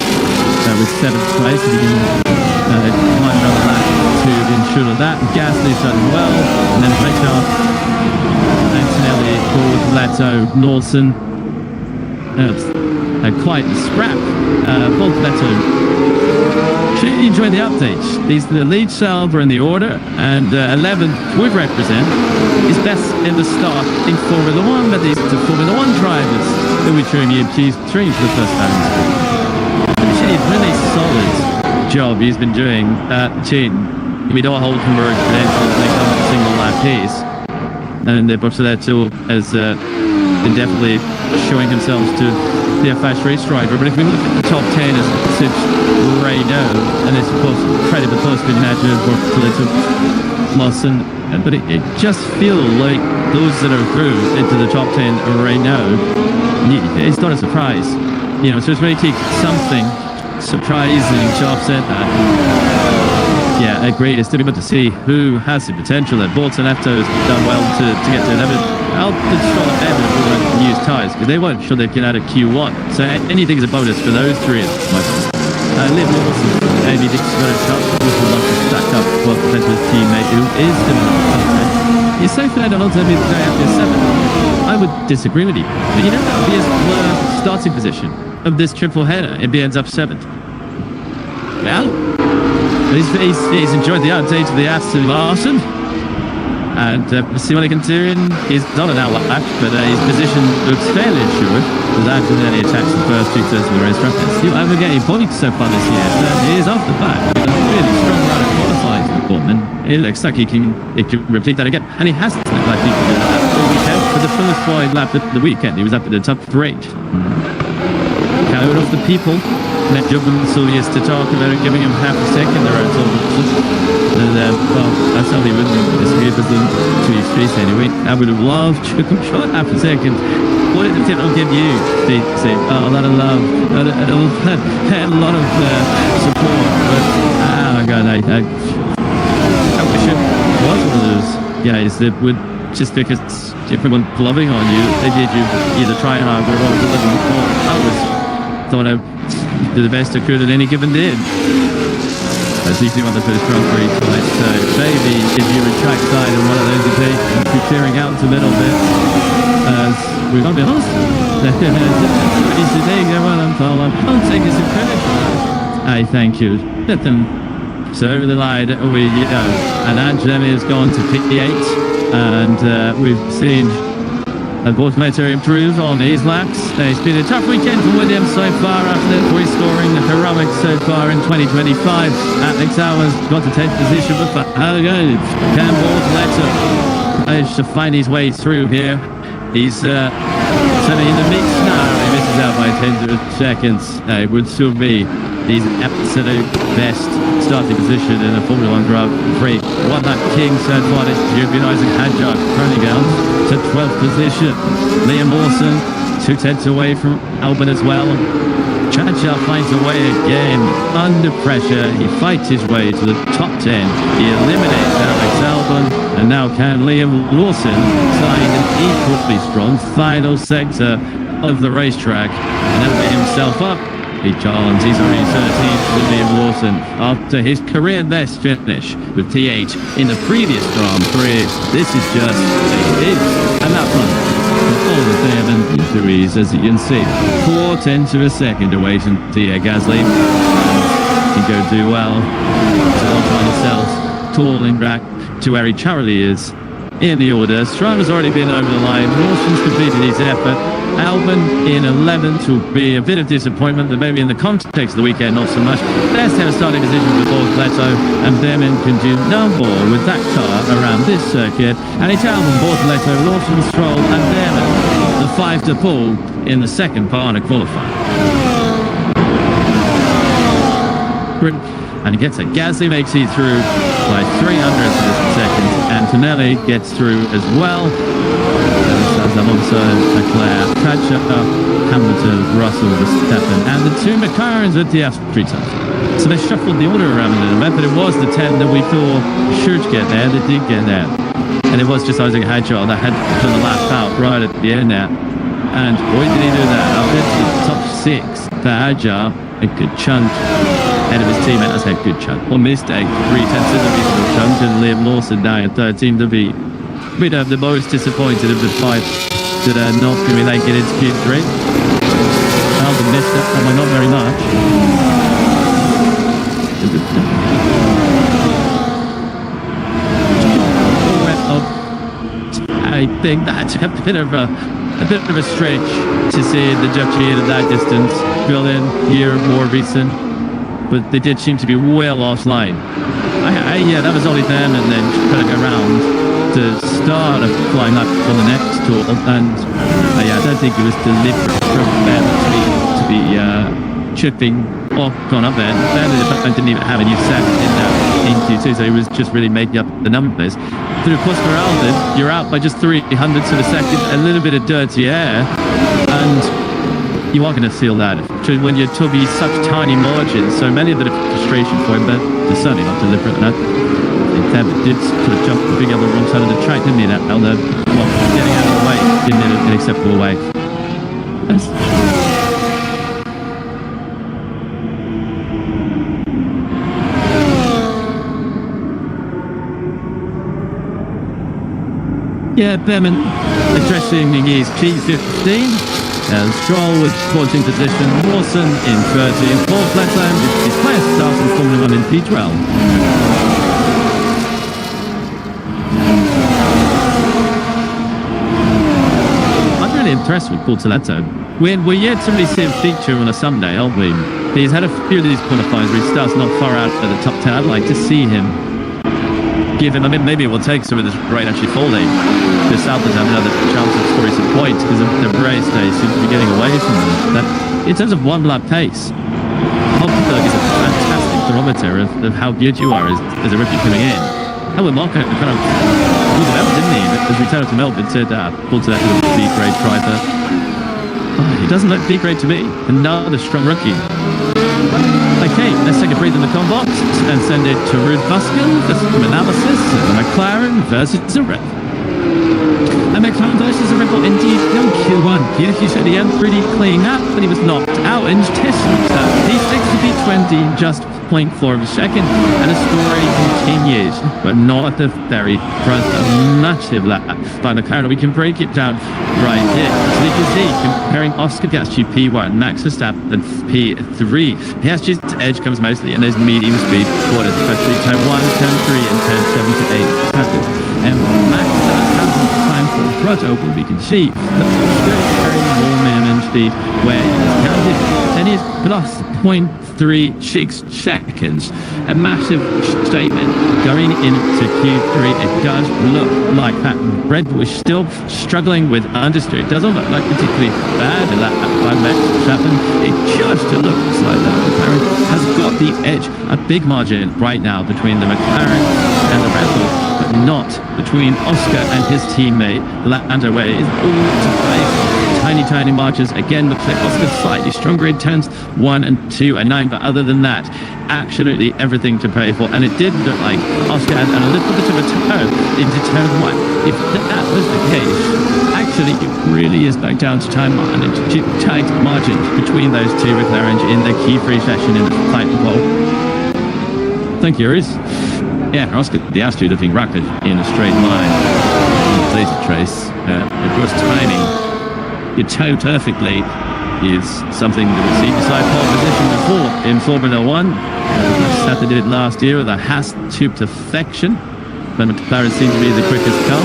with 7th place if he can climb another lap to ensure that. Gasly's done well, and then Ricard, Antonelli, Ford, Leto, Lawson. Quite the scrap. Paul Leto. Should you enjoy the updates? These are the lead Sauber in the order, and 11th would represent his best in the start in Formula 1, but these are Formula 1 drivers that we're showing you Q3 for the first time. Actually, a really solid job he's been doing at Quién. We don't hold converged credentials, they come with a single lap pace. And Bortoletto has been definitely showing himself to be a fast race driver. But if we look at the top 10 as such right now, and it's of course credit the post good match of Bortoletto, Lawson, but it just feels like those that are through into the top 10 right now, it's not a surprise. You know, so it's really take something surprising to offset that. Yeah, agreed. It's difficult to see who has the potential. That Bortoletto has done well to get to 11. I'll install them with use tyres because they weren't sure they get out of Q1. So anything's a bonus for those three. Liv Lawson, Amy Dixon's got a chance. Would love to stack up well compared to his teammate who is in the top 10. You're so fair Alonso being the day after 7. I would disagree with you. But you know that would be his starting position of this triple header if he ends up 7th. Well, he's enjoyed the update of the Aston Martin, and see what he can do. He's not an outlier, but his position looks fairly assured. That Antonelli attacks the first 2/3 of the racetrack. Still ever getting points so far this year. He is off the back with a really strong run of qualifying for him, and it looks like he can repeat that again. And he has looked like he can do that all weekend. For the first wide lap at the weekend, he was up in the top 3. Counted off the people. Let Jobbins used to talk about it, giving him half a second there out of and well, that's how he wouldn't disagree with them to his face anyway. I would have loved to come short half a second. What did it give you? They say, a lot of love, a lot of support, but oh my god, I wish it was one of those guys that would, just because everyone loving on you, they did you either try hard or deliver more. I thought I do the best I could at any given day. As you see on the first Grand Prix tonight, so maybe if you were trackside on one of those occasions, you'd be clearing out a little bit. As we've got to be honest, I'll take us in credit. I thank you. Let them serve the line. We go. And Angelemi has gone to P8, and we've seen Bortoletto improve on his laps. It's been a tough weekend for Williams so far after restoring the heroics so far in 2025. Alex Hours got to 10th position, but how good can Bortoletto manage to find his way through here? He's certainly in the mix now. He misses out by 10 seconds. It would still be his absolute best starting position in a Formula 1 Grand Prix. One that King so far this European Isaac Hadjar running down to 12th position. Liam Lawson 2/10 away from Albon as well. Chacha finds a way again under pressure. He fights his way to the top 10. He eliminates Alex Albon, and now can Liam Lawson sign an equally strong final sector of the racetrack and elevate himself up. Challenge. He's already 13th with Liam Lawson after his career best finish with T8 in the previous Grand Prix. This is just it. And that one, all the seven victories, as you can see, 4/10 of a second away from Pierre Gasly. Can go do well to find himself tooling back to where he currently is in the order. Stroll's already been over the line. Lawson's completed his effort. Albon in 11th will be a bit of disappointment, but maybe in the context of the weekend, not so much. Best have a starting position with Bortoletto, and Behrman can do no more with that car around this circuit. And it's Albon, Bortoletto, Lawson, Stroll, and Behrman, the 5 to pull in the second part of qualifying. And he gets it. Gasly makes it through by 300th of a second. Antonelli gets through as well. Alonso, Leclerc, Thatcher, Hamilton, Russell, Verstappen, and the 2 McLarens at the F3 time. So they shuffled the order around a little bit, but it was the 10 that we thought should get there that did get there. And it was just Isaac Hadjar that had done the lap out right at the end there. And boy, did he do that. Up into the top 6 for Hadjar, a good chunk ahead of his teammate. I say a good chunk. One mistake, 3/10 of a reasonable chunk, and Liam Lawson now in 13 to be the most disappointed of the 5 that are not going to be making it into Q3. Alden missed that, but not very much. I think that's a bit of a stretch to see the Duchy at that distance. Berlin here more recent, but they did seem to be well offline. Yeah, that was only them, and then trying to go around to start a flying lap on the next tour, and yeah, I don't think it was deliberate from them to be chipping off, gone up there. I didn't even have a new set in Q2, so he was just really making up the numbers. But of course, for Alden, you're out by just 300ths of a second, a little bit of dirty air, and you are going to feel that when you're talking such tiny margins. So many of the frustration for him, but they're certainly not deliberate enough. It did sort of jump the big on the wrong side of the track, didn't he? That Alden, well, getting out of the way in an acceptable way. Yeah, Behrman addressing his P15. Stroll with 14th position. Lawson in 13th. Paul Flatland is his first start in Formula 1 in P12. I'm really impressed with Paul Toledo. We're yet to really see him feature on a Sunday, aren't we? He's had a few of these qualifiers where he starts not far out of the top 10. I'd like to see him. Give him, I mean, maybe it will take some of this rain actually falling. The South has had another chance to score some points because the race day seems to be getting away from them. That, in terms of one lap pace, Hockenberg is a fantastic barometer of how good you are as a rookie coming in. Helmut Marko kind of pulled it out, didn't he? As we turned to Melbourne, said, pulled to that little B-grade driver. Oh, he doesn't look B-grade to me. Another strong rookie. Okay, let's take a breather in the combox and send it to Ruud Voskuil for some analysis of the McLaren versus a Red Bull. A McLaren versus a Red Bull indeed, no Q1. Yes, you said he had pretty clean up, but he was knocked out in test return. P6 to P20, just 0.4 of a second, and the story continues, but not at the very front. A massive lap by McLaren. We can break it down right here. So you can see, comparing Oscar Piastri P1, Max Verstappen P3. Piastri's edge comes mostly in those medium speed quarters, especially turn 1, turn 3, and turn 7 to 8. And Max Verstappen's time for throttle open, we can see that still carrying more minimum speed where it is counted, and is plus 0.36 seconds. A massive statement going into Q3. It does look like that Red Bull is still struggling with understeer. It doesn't look like particularly bad in that by Max Verstappen. It just looks like that McLaren has got the edge. A big margin right now between the McLaren and the Red Bull, but not between Oscar and his teammate Lando, where it is all to play. Tiny margins. Again, looks like Oscar's slightly stronger in turns 1 and 2 and 9, but other than that, absolutely everything to pay for. And it did look like Oscar had a little bit of a turn into turn 1. If that was the case, actually it really is back down to time and tight margins between those two McLarens in the Q3 session in the fight pole. Thank you, Reese. Yeah, Oscar Piastri looking rapid in a straight line. Laser trace. Of course, timing. You toe perfectly is something that we've seen beside pole position before in Formula 1. Verstappen did it last year with a Haas to perfection, but McLaren seems to be the quickest car.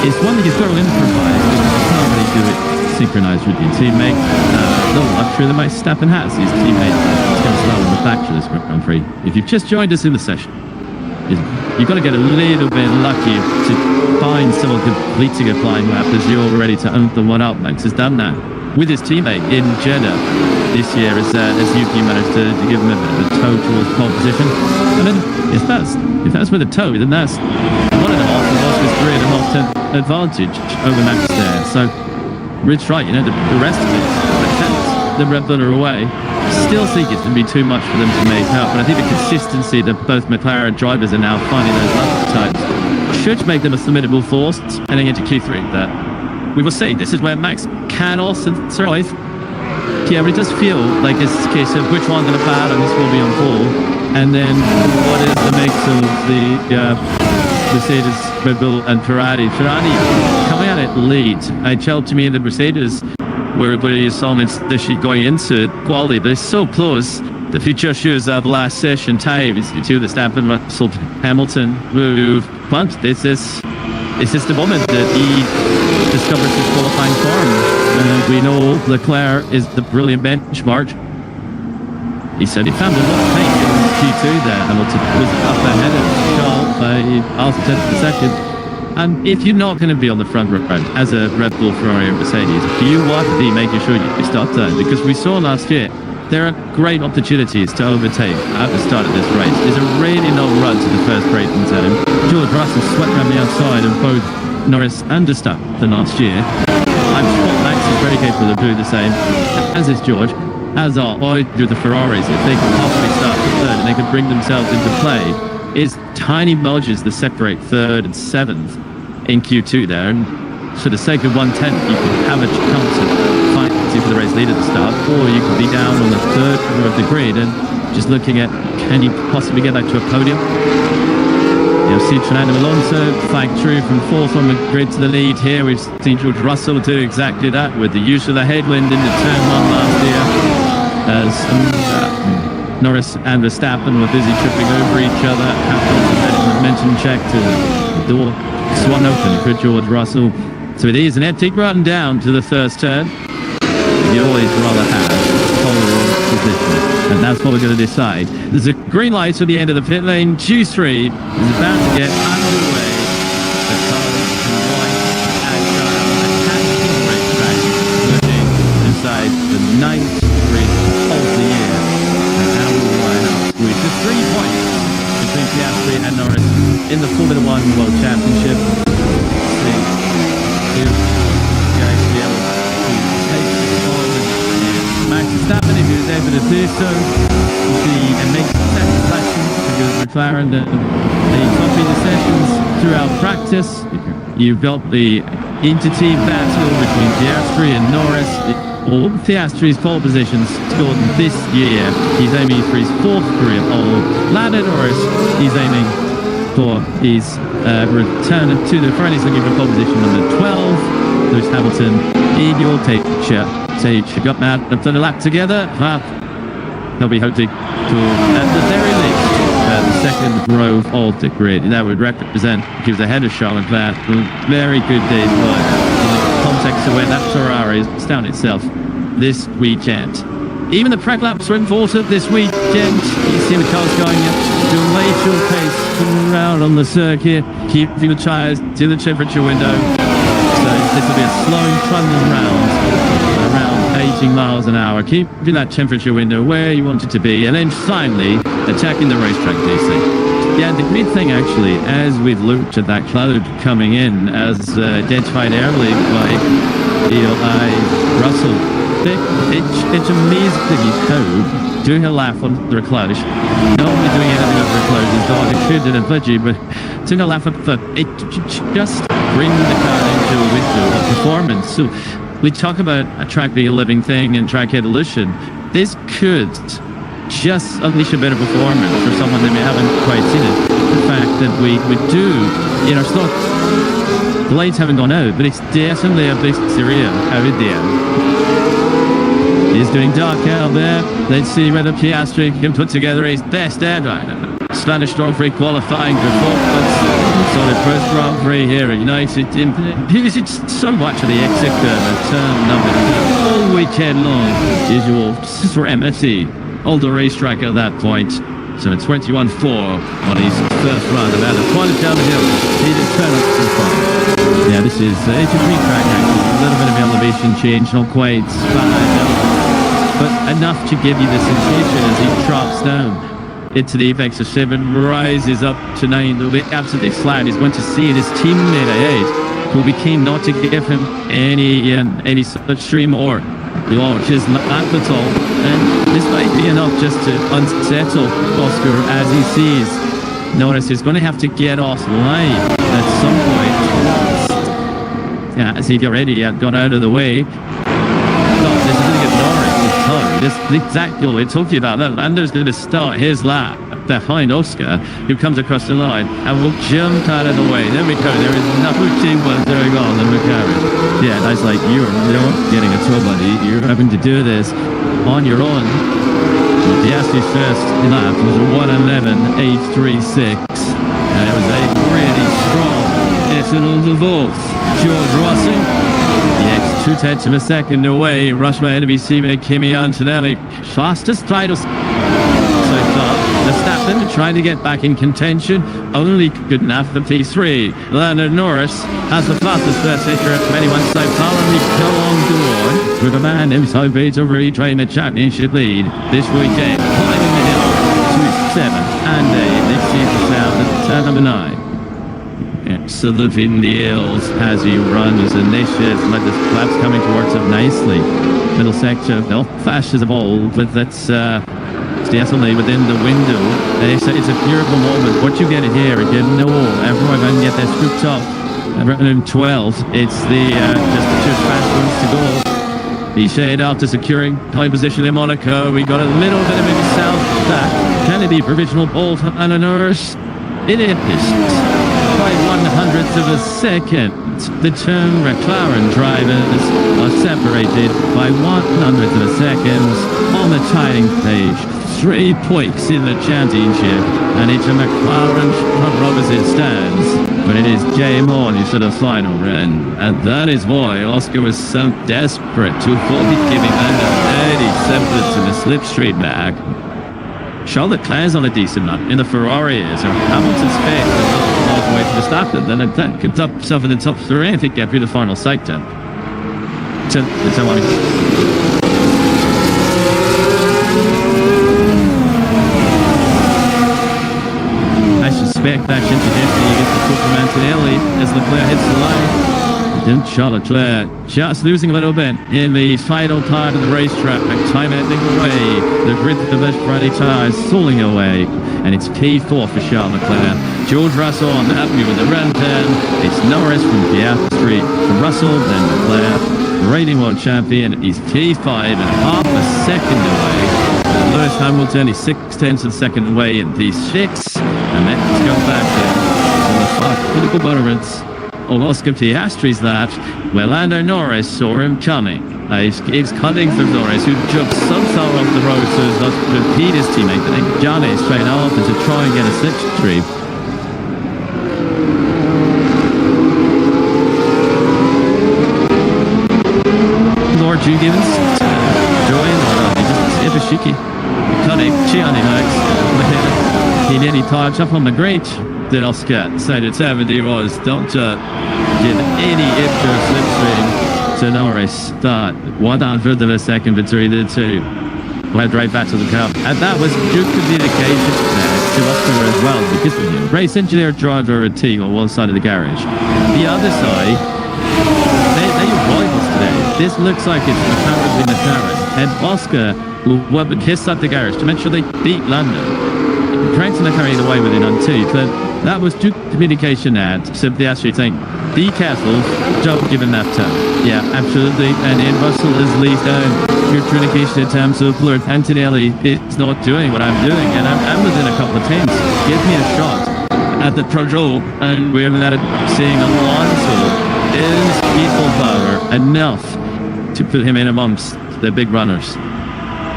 It's one that you've got to improvise, but you can't really do it synchronized with your teammate. The luxury that Verstappen has, his teammate is going to slow in the back for this Grand Prix. If you've just joined us in the session, you've got to get a little bit lucky to find someone completing a flying lap as you're ready to open the one up. Max has done that with his teammate in Jeddah this year as Yuki managed to give him a bit of a toe towards pole position. And then if that's with a toe, then that's 1.5 of Oscar's 3.5 advantage over Max there. So Rich right, the rest of it, the Red Bull are away. Still think it's going to be too much for them to make up, but I think the consistency that both McLaren drivers are now finding those lap times should make them a formidable force heading into Q3. That we will see. This is where Max can also survive. Yeah, but it does feel like it's a case of which one's going to bat and this will be on pole. And then what is the mix of the Mercedes, Red Bull and Ferrari? Ferrari coming out at lead. I felt to me that Mercedes were everybody saw it going into quality, but it's so close. The future shows the last session time is to the Verstappen, Russell, Hamilton move. But this is the moment that he discovers his qualifying form. We know Leclerc is the brilliant benchmark. He said he found a lot of pace in Q2 there. Hamilton was up ahead of Charles by half a tenth per second. And if you're not going to be on the front row as a Red Bull, Ferrari, or Mercedes, you want to be making sure you start there. Because we saw last year, there are great opportunities to overtake at the start of this race. There's a really no run to the first braking zone. George Russell swept around the outside of both Norris and Verstappen last year. I'm sure Max is very capable of doing the same, as is George, as are all the Ferraris. If they can possibly start with third and they can bring themselves into play, it's tiny margins that separate third and seventh in Q2 there. And for the sake of 1/10, you can have a chance of fighting for the race lead at the start, or you could be down on the third row of the grid and just looking at, can you possibly get back to a podium? You've seen Fernando Alonso fight through from fourth on the grid to the lead here. We've seen George Russell do exactly that with the use of the headwind in the turn one last year, as Norris and Verstappen were busy tripping over each other. Hamilton had a momentum check to the door swung open for George Russell. So it is an empty run down to the first turn. You always rather have pole position, and that's what we're going to decide. There's a green light at the end of the pit lane. Q3 is about to get underway. The cars in white and a racetrack looking inside the 9th race of the year. And how will we line up with the 3 points between Piastri and Norris in the Formula One World Championship? Max Verstappen, if he was able to do so, would be a major satisfaction because McLaren they copy the sessions throughout practice. You've got the inter-team battle between Piastri and Norris. All Piastri's pole positions scored this year. He's aiming for his 4th career pole. Lando Norris, he's aiming for his return to the Ferrari's looking for pole position number 12. Lewis Hamilton in your picture. Sage got mad and done a lap together. They'll be hoping to, at the very least, the second row of the grid. That would represent, he was ahead of Charles Leclerc. Very good day's work in the context of where that Ferrari is down itself this weekend. Even the prep laps were important this weekend. You see the cars going up to a glacial pace around on the circuit, keeping the tyres to the temperature window. So this will be a slow trundling round, around 18 miles an hour, keeping that temperature window where you want it to be, and then finally attacking the racetrack DC. Yeah, the great thing actually, as we've looked at that cloud coming in, as identified early by Eli Russell, it's amazing how doing a lap under a cloud, not only doing anything under a cloud is not included in a budget, but doing a lap up, it just brings the car into a window of performance. So we talk about a track being a living thing and track evolution. This could just unleash a better performance for someone that may haven't quite seen it. The fact that we do, you know, it's not, the lights haven't gone out, but it's definitely a big stereo out there. He's doing dark out there. Let's see whether Piastri can put together his best ever Spanish Grand Prix qualifying performance. So the first Grand Prix here at United. Because it's so much of the exit curve at turn number 2 all weekend long. Usual for MSC. Older racetrack at that point. So a 21-4 on his first run. About a point down the hill. He did turn up to 5. Yeah, this is it's a green track actually. A little bit of elevation change, not quite spine, but enough to give you the sensation as he drops down into the apex of 7, rises up to 9. They'll be absolutely flat. He's going to see his teammate ahead, who will be keen not to give him any such stream or launch his lap at all. And this might be enough just to unsettle Oscar as he sees Norris is going to have to get off line at some point. Yeah, see if you're ready, got out of the way. God, this is going to get Norris with time. This exactly what we talked about. That Lando's going to start his lap behind Oscar, who comes across the line and will jump out of the way. There we go. There is no teamwork going on in McLaren. Yeah, that's like, you're not getting a tour, buddy. You're having to do this on your own. Piastri's first lap was 1:11.836, and it was a really strong Eternal Divorce. George Russell, yes, 0.2 of a second away. Rushmore enemy teammate Kimi Antonelli, fastest title so far. Verstappen trying to get back in contention, only good enough for P3. Lando Norris has the fastest first hitter of anyone so far, and we go on board with a man who's hoping to retrain the championship lead this weekend. Climbing the hill to 7th and 8th. Next year to south at turn number 9. Absolutely in the hills as he runs, and this is like the flaps coming towards him nicely. Middle section, no flashes of old, but that's definitely within the window. It's a beautiful moment. What you get here again, no, everyone can get their scoop top. Around 12, it's the just the 2 fast ones to go. The shade after securing high position in Monaco. We got a little bit of maybe south back. Can it be provisional pole for Lando Norris? It is by 1/100th of a second. The two McLaren drivers are separated by 1/100th of a second on the timing page. 3 points in the championship, and it's a McLaren front row as it stands. But it is game on into the final run, and that is why Oscar was so desperate to avoid giving Lando any semblance of a slipstream back. Charles Leclerc's on a decent run in the Ferrari is, or Hamilton's fifth, all the way to Verstappen, then it comes up himself in the top 3, I think, get through the final sector. I suspect that Cincinnati gets the call from Antonelli as Leclerc hits the line. Didn't Charles Leclerc just losing a little bit in the final part of the racetrack, time ending away, the grid of the Friday tires falling away, and it's P4 for Charles Leclerc. George Russell unhappy with the run turn. It's Norris from Piastri, from Russell, then Leclerc. The reigning world champion is P5 and half a second away. Lewis Hamilton is 0.6 of a second away in P6, and let's go back to the fast critical moments of Oscar Piastri's lap, where Lando Norris saw him coming. He's cutting through Norris, who jumped so far off the road so as not to impede his teammate, but then Johnny straight after to try and get a slipstream. Lord G. Gibbons, join, Ibashiki, cutting, Gianni Hikes, he nearly touched up on the grate. Then Oscar said it's 70 was, don't give any extra slipstream to Norris. Start 1/100th of a second between the two. Went right back to the car, and that was good communication to Oscar as well, because the race engineer, driver, and team on one side of the garage. The other side, they're rivals today. This looks like it's McLaren with McLaren, and Oscar will kiss up the garage to make sure they beat Lando. Cranking the car either way within on 2, but that was good communication there. Simply actually saying, be careful, don't give him that turn. Yeah, absolutely. And in Russell is lead down your communication in terms of Lord Antonelli is not doing what I'm doing, and I'm within a couple of tenths. Give me a shot at the control, and we're not seeing Alonso is equal power enough to put him in amongst the big runners.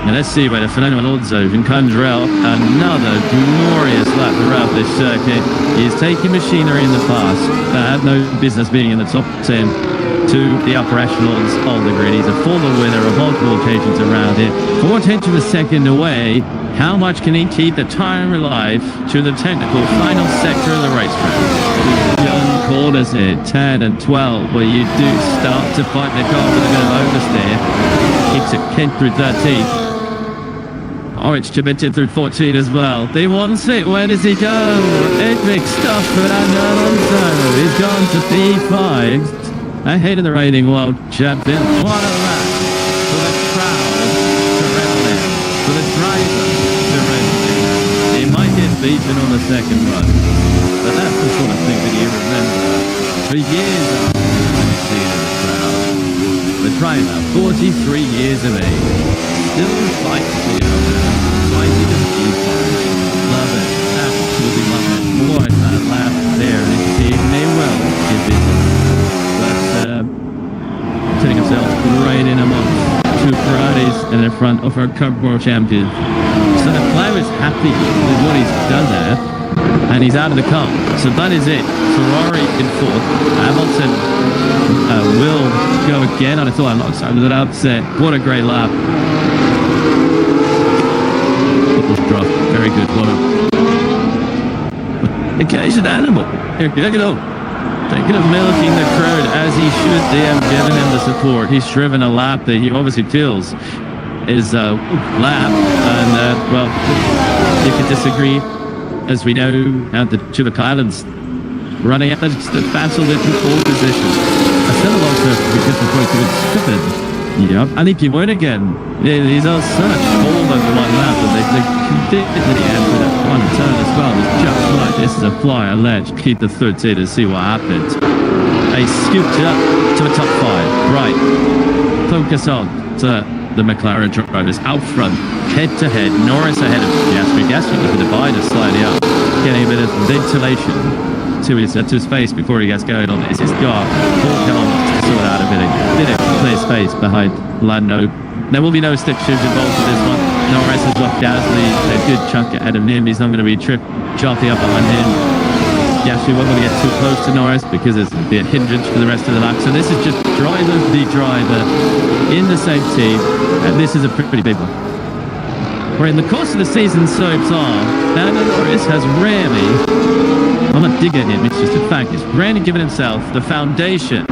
And let's see whether Fernando Alonso can conjure out another glorious lap around this circuit. He's taking machinery in the past that had no business being in the top 10 to the upper echelons of the grid. He's a former winner of multiple occasions around it. 4/10 of a second away. How much can he keep the time alive to the technical final sector of the racetrack? Young corners here, 10 and 12, where you do start to fight the car with a bit of oversteer. Keeps it Kent through 13. Orange committed through 14 as well. They want it. Where does he go? Epic stuff for Alonso. He's gone to P5. Ahead of the reigning world champion. What a lap for the crowd to revel in. For the driver to revel in. He might get beaten on the second run. But that's the sort of thing that you remember for years after you see it in the crowd. The driver, 43 years of age, still fights for you. Fighting the viewpoint. Love it. Absolutely love it. What a lap there. He may well give it. But putting himself right in amongst two Ferraris and in front of our current world champion. So the Clave is happy with what he's done there, and he's out of the car. So that is it. Ferrari in fourth. Hamilton will go again. I thought I'm not excited with that upset. What a great lap. Drop. Very good. What a occasion animal. Here, look at him. Thinking of milking the crowd as he should. They have given him the support. He's driven a lap that he obviously feels is a lap. And, well, you could disagree. As we know, at the Chubut Islands, running at the fastest in pole position. I still want to because the point to be stupid. Yep, I think he won again. He's on such hold over one lap that they completely entered that one turn as well. It's just like this is a fly on ledge. Keep the 13 to see what happens. He scooped it up to the top 5. Right. Focus on to the McLaren drivers out front, head to head. Norris ahead of Gasly. Gasly with the divider slightly up, getting a bit of ventilation to his face before he gets going on this. He's got 4 kilometers to sort out a bit of clear space behind Lando. There will be no stick shift involved for this one. Norris has got Gasly a good chunk ahead of him. He's not going to be choppy up behind him. Gasly won't want to get too close to Norris because it's a bit hindrance for the rest of the lap. So this is just driver v driver in the same team, and this is a pretty big one. Where in the course of the season so far, Lando Norris has rarely, I'm not digging him, it's just a fact, he's rarely given himself the foundation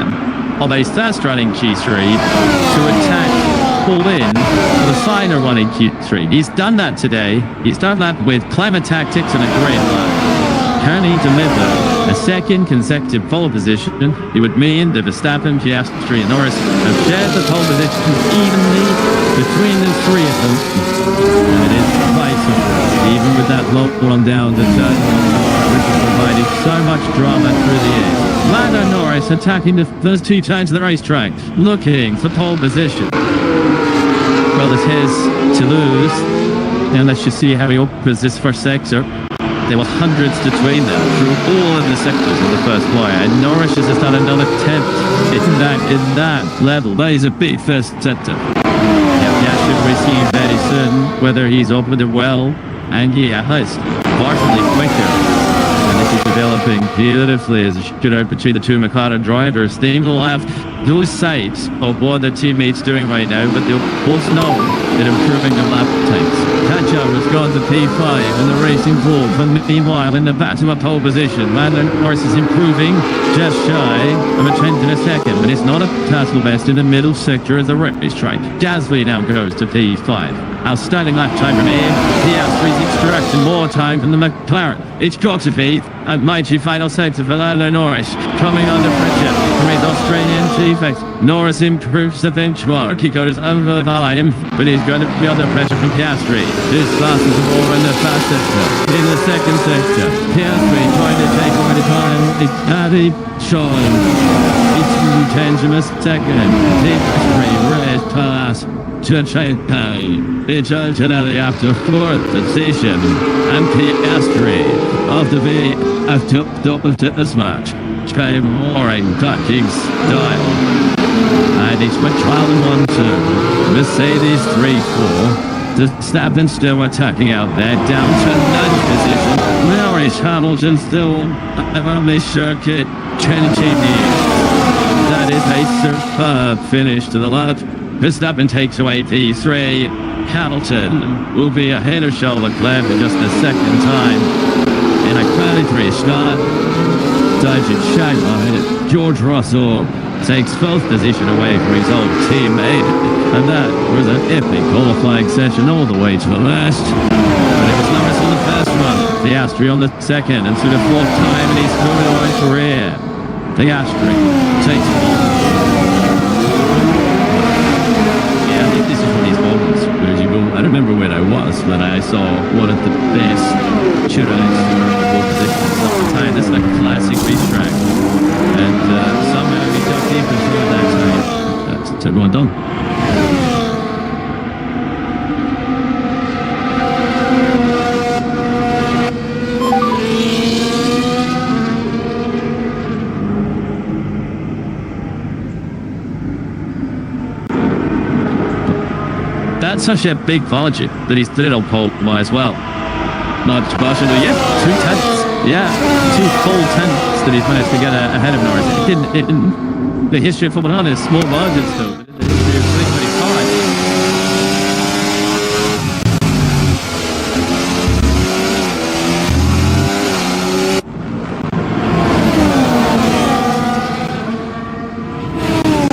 of a fast-running Q3 to attack, pull in, with a finer running Q3. He's done that today. He's done that with clever tactics and a great lap. Can he deliver a second consecutive pole position? It would mean that Verstappen, Piastri and Norris have shared the pole position evenly between the three of them. And it is vital, even with that low run down the turn, which is providing so much drama through the air. Lando Norris attacking the first 2 times of the racetrack, looking for pole position. Well, it's his to lose. And let's just see how he opens this first sector. There were hundreds between them through all of the sectors of the first wire, and Norris has just done another 10th in that level. That is a big first sector. Yeah, should we see very soon whether he's opened it well, and yeah, it's marginally quicker. And this is developing beautifully as it should out between the two McLaren drivers. They will have those sights of what their teammates doing right now, but they'll both know that improving their lap times. Katja has gone to P5 in the racing pool, but meanwhile in the battle of pole position, Lando Norris is improving just shy of a 10th in a second, but it's not a tassel best in the middle sector of the racetrack. Gasly now goes to P5. Outstanding lap time from him. Piastri's extracting more time from the McLaren. It's got to be a mighty final sector for Lando Norris, coming under pressure from his Australian teammates. Norris improves the benchmark. He goes over by him, but he's going to be under pressure from Piastri. His fastest of all in the fast sector. In the second sector, Piastri trying to take away the time. It's Paddy Sean. It's 2 tenths of a second. Piastri race pass. It's ultimately after 4th position, and Piastri of the V have topped up to this match. Came more in touching style, and he's with trial in 1-2. Mercedes 3-4. Verstappen still attacking out there, down to 9th position. Norris Hamilton still on this circuit, changing years. That is a superb finish to the lap. Verstappen takes away P3. Hamilton will be ahead of Charles Leclerc for just the second time in a qualifying start. Sergeant Shanghai, George Russell takes 4th position away from his old teammate, and that was an epic qualifying session all the way to the last. But it was Norris on the first one, Piastri on the second, and through the 4th time, and he's moving away career. Piastri takes 4th. This is one of these moments where you go, I remember where I was when I saw one of the best feature race for the pole position at some time. This is a classic racetrack, and somehow he got deep control at that time. That's everyone done. That's such a big volume that he's did it on pole as well. Not Barcelona, yeah, 2 tenths. Yeah, 2 full tenths that he's managed to get ahead of Norris. It didn't, the history of Formula 1 is small margins though. The history of